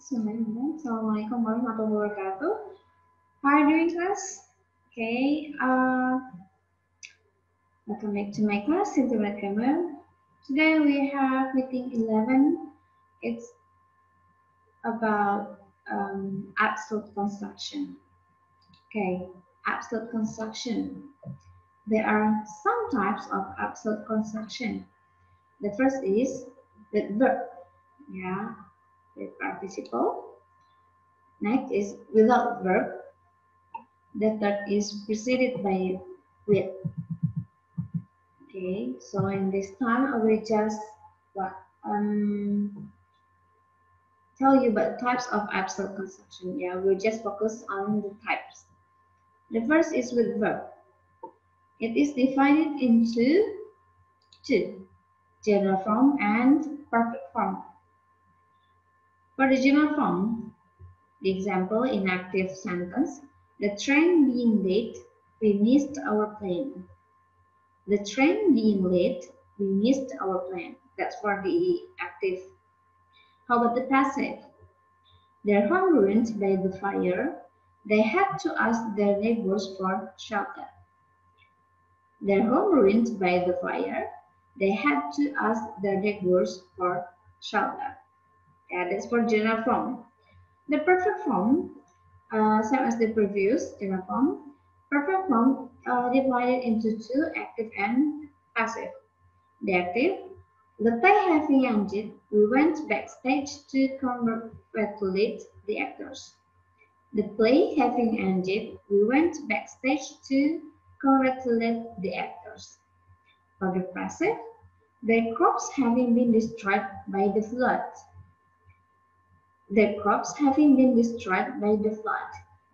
Assalamualaikum warahmatullahi wabarakatuh. How are you doing, class? Okay, welcome back to my class, Internet Grammar. Today we have meeting 11. It's about absolute construction. Okay, absolute construction. There are some types of absolute construction. The first is with verb, yeah, with participle. Next is without verb. The third is preceded by with. Okay, so in this time I will just what tell you about types of absolute construction. Yeah, we'll just focus on the types. The first is with verb. It is divided into two, general form and perfect form. For the general form, the example in active sentence, the train being late, we missed our plane. The train being late, we missed our plane. That's for the active. How about the passive? Their home ruined by the fire, they had to ask their neighbors for shelter. Their home ruined by the fire, they had to ask their neighbors for shelter. That is for general form. The perfect form, same as the previous general form, perfect form divided into two, active and passive. The active, letih having ended, we went backstage to congratulate the actors. The play having ended, we went backstage to congratulate the actors. For the passive, their crops having been destroyed by the flood. Their crops having been destroyed by the flood,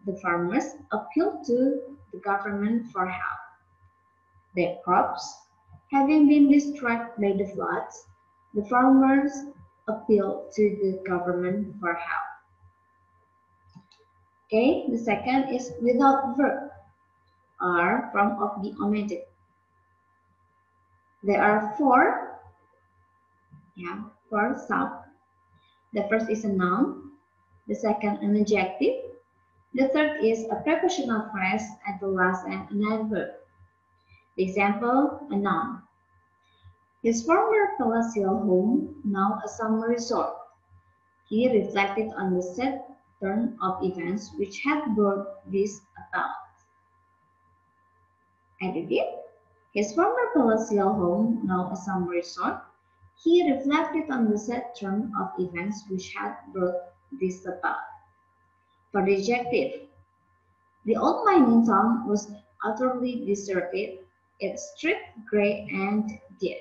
the farmers appealed to the government for help. Their crops having been destroyed by the floods, the farmers appealed to the government for help. Okay, the second is without verb or form of the omitted. There are four sub. The first is a noun, the second an adjective, the third is a prepositional phrase, and the last an adverb. The example, a noun. His former palatial home, now a summer resort. He reflected on the sad turn of events which had brought this about. I repeat, his former palatial home, now a summer resort. He reflected on the sad turn of events which had brought this about. For the adjective, the old mining town was utterly deserted, its street grey and dead.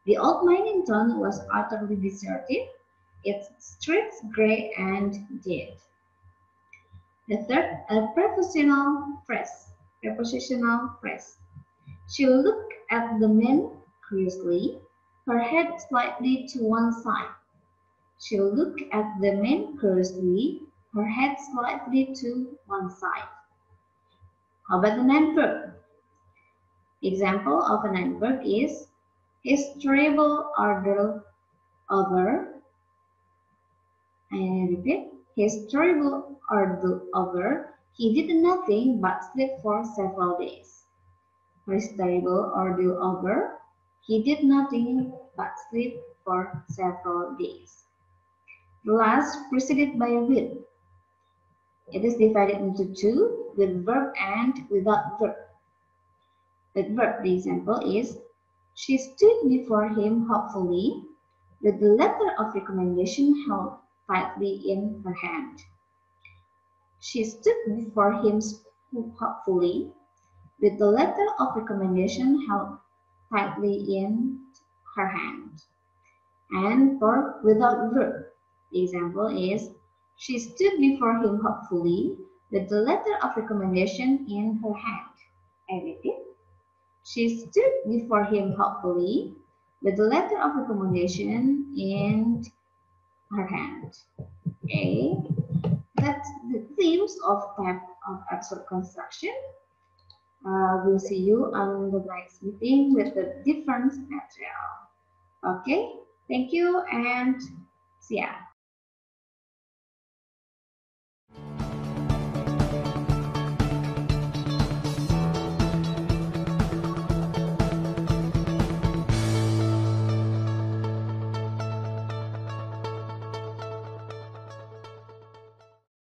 The old mining town was utterly deserted, its streets grey and dead. The third, a prepositional phrase. Prepositional phrase. She looked at the man curiously, her head slightly to one side. She looked at the man curiously, her head slightly to one side. How about an adverb? Example of an adverb is his terrible ordeal over. I repeat, his terrible ordeal over. He did nothing but sleep for several days. His terrible ordeal over. He did nothing but sleep for several days. The last preceded by with. It is divided into two, with verb and without verb. With verb, the example is, she stood before him hopefully, with the letter of recommendation held tightly in her hand. She stood before him hopefully, with the letter of recommendation held tightly in her hand. And for without verb, the example is, she stood before him hopefully, with the letter of recommendation in her hand. I repeat. She stood before him hopefully, with the letter of recommendation in her hand. Okay, that's the themes of type of absolute construction. We'll see you on the next meeting with the different material. Okay, thank you and see ya.